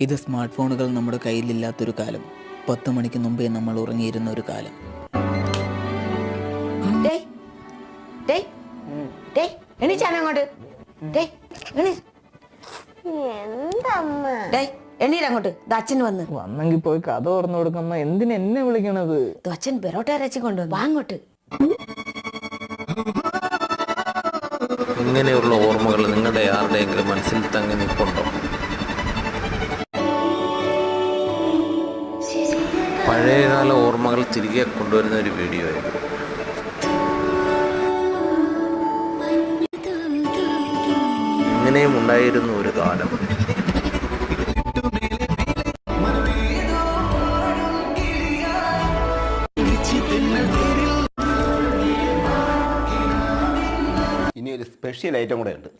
ഇത് സ്മാർട്ട് ഫോണുകൾ നമ്മുടെ കയ്യിലില്ലാത്തൊരു കാലം. 10 മണിക്ക് മുമ്പേ നമ്മൾ ഉറങ്ങിയിരുന്ന ഒരു കാലം. എണീച്ചാനങ്ങോട്ട് എണീരങ്ങോട്ട്. അച്ഛൻ വന്നെങ്കിൽ പോയി കഥ തുറന്നു കൊടുക്കമ്മ. എന്തിനാ എന്നെ വിളിക്കണത്? അച്ഛൻ പെറോട്ട അരച്ചു കൊണ്ടുവന്നു. വാങ്ങോട്ട്. ഇങ്ങനെയുള്ള ഓർമ്മകൾ നിങ്ങളുടെ ആരുടെയെങ്കിലും മനസ്സിൽ തങ്ങി നിൽപ്പുണ്ടോ? പഴയകാല ഓർമ്മകൾ തിരികെ കൊണ്ടുവരുന്ന ഒരു വീഡിയോ ആയിരുന്നു. ഇങ്ങനെയും ഉണ്ടായിരുന്നു ഒരു കാലം. ഇനി ഒരു സ്പെഷ്യൽ ഐറ്റം കൂടെ ഉണ്ട്.